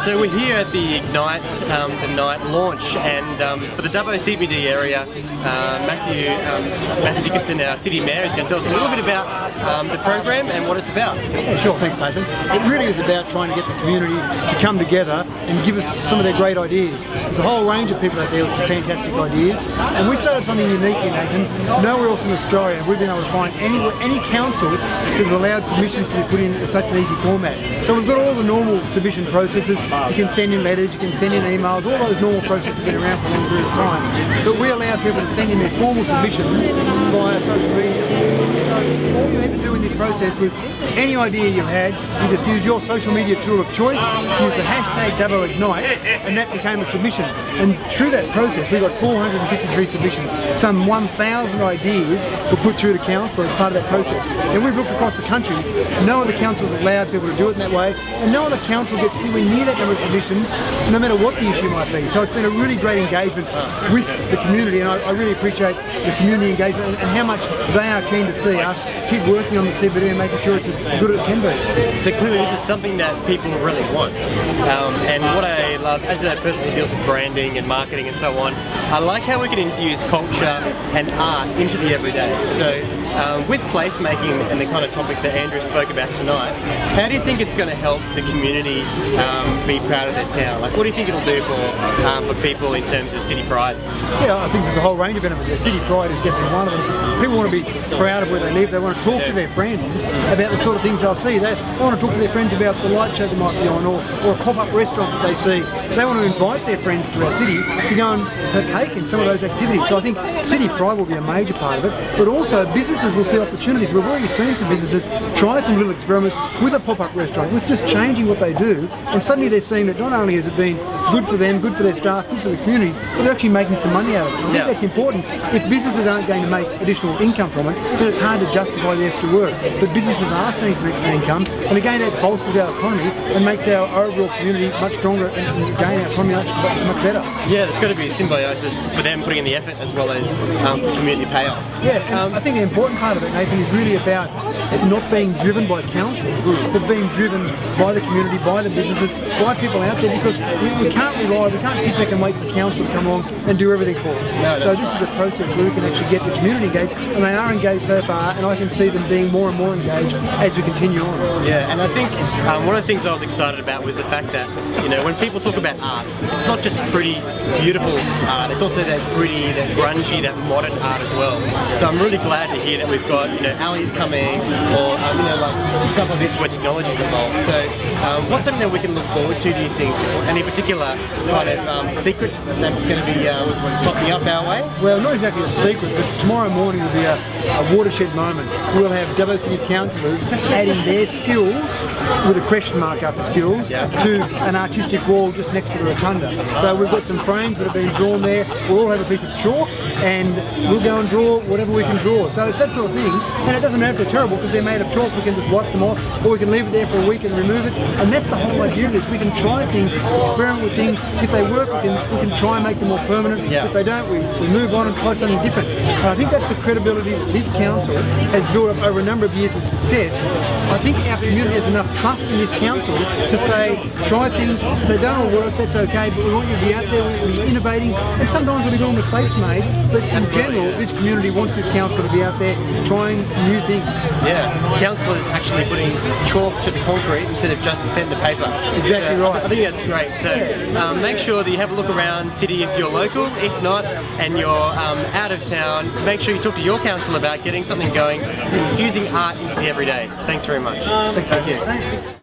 So we're here at the Ignite, the night launch, and for the Dubbo CBD area, Mathew Dickerson, our City Mayor, is going to tell us a little bit about the program and what it's about. Yeah, sure, thanks Nathan. It really is about trying to get the community to come together and give us some of their great ideas. There's a whole range of people out there with some fantastic ideas, and we started something unique here, Nathan. Nowhere else in Australia we've been able to find any council that has allowed submissions to be put in such an easy format. So we've got all the normal submission processes. You can send in letters, you can send in emails, all those normal processes have been around for a long period of time. But we allow people to send in their formal submissions via social media. So all you had to do in this process was any idea you had, you just use your social media tool of choice, use the hashtag DubboIgnite, and that became a submission. And through that process we got 453 submissions. Some 1,000 ideas were put through to council as part of that process. And we've looked across the country, no other council has allowed people to do it in that way, and no other council gets anywhere near that number of submissions, no matter what the issue might be. So it's been a really great engagement with the community, and I really appreciate the community engagement and how much they are keen to see us keep working on the CBD and making sure it's as good as it can be. So clearly this is something that people really want. And what I love, as a person who deals with branding and marketing and so on, I like how we can infuse culture and art into the everyday. So with placemaking and the kind of topic that Andrew spoke about tonight, how do you think it's going to help the community be proud of their town? Like, what do you think it'll do for people in terms of city pride? Yeah, I think there's a whole range of benefits. City pride is definitely one of them. People want to be proud of where they live. They want to talk to their friends about the sort of things they'll see. They want to talk to their friends about the light show that might be on, or a pop-up restaurant that they see. They want to invite their friends to our city to go and partake in some of those activities. So I think city pride will be a major part of it, but also businesses will see opportunities. We've already seen some businesses try some little experiments with a pop-up restaurant, with just changing what they do, and suddenly they're seeing that not only has it been good for them, good for their staff, good for the community, but they're actually making some money out of it. I think that's important. If businesses aren't going to make additional income from it, then it's hard to justify the extra work. But businesses are seeing some extra income, and again that bolsters our economy and makes our overall community much stronger, and again our economy much better. Yeah, there's got to be a symbiosis for them putting in the effort as well as for community payoff. Yeah, I think the important part of it, Nathan, is really about it not being driven by councils, but being driven by the community, by the businesses, by people out there, because we can't rely, we can't sit back and wait for council to come along and do everything for us. No, so this is a process where we can actually get the community engaged, and they are engaged so far, and I can see them being more and more engaged as we continue on. Yeah, and I think one of the things I was excited about was the fact that, you know, when people talk about art, it's not just pretty, beautiful art, it's also that gritty, that grungy, that modern art as well. So I'm really glad to hear that we've got, you know, alleys coming, or you know, like stuff like this where technology is involved. So what's something that we can look forward to, do you think? Any particular kind of secrets that are going to be popping up our way? Well, not exactly a secret, but tomorrow morning will be a watershed moment. We'll have Dubbo City councillors adding their skills, with a question mark after skills, to an artistic wall just next to the rotunda. So we've got some frames that have been drawn there. We'll all have a piece of chalk, and we'll go and draw whatever we can draw. So it's that sort of thing, and it doesn't matter if they're terrible because they're made of chalk. We can just wipe them off, or we can leave it there for a week and remove it. And that's the whole idea of this. We can try things, experiment with things. If they work, we can try and make them more permanent. If they don't, we move on and try something different. And I think that's the credibility that this council has built up over a number of years of success. I think our community has enough trust in this council to say, try things. If they don't all work, that's okay, but we want you to be out there, we'll be innovating, and sometimes there'll be little mistakes made, but in general, this community wants this council to be out there trying new things. Yeah, councillors actually putting chalk to the concrete instead of just the pen to paper. Exactly right. I think that's great. So make sure that you have a look around city if you're local. If not, and you're out of town, make sure you talk to your council about getting something going, infusing art into the everyday. Thanks very much. Thank you.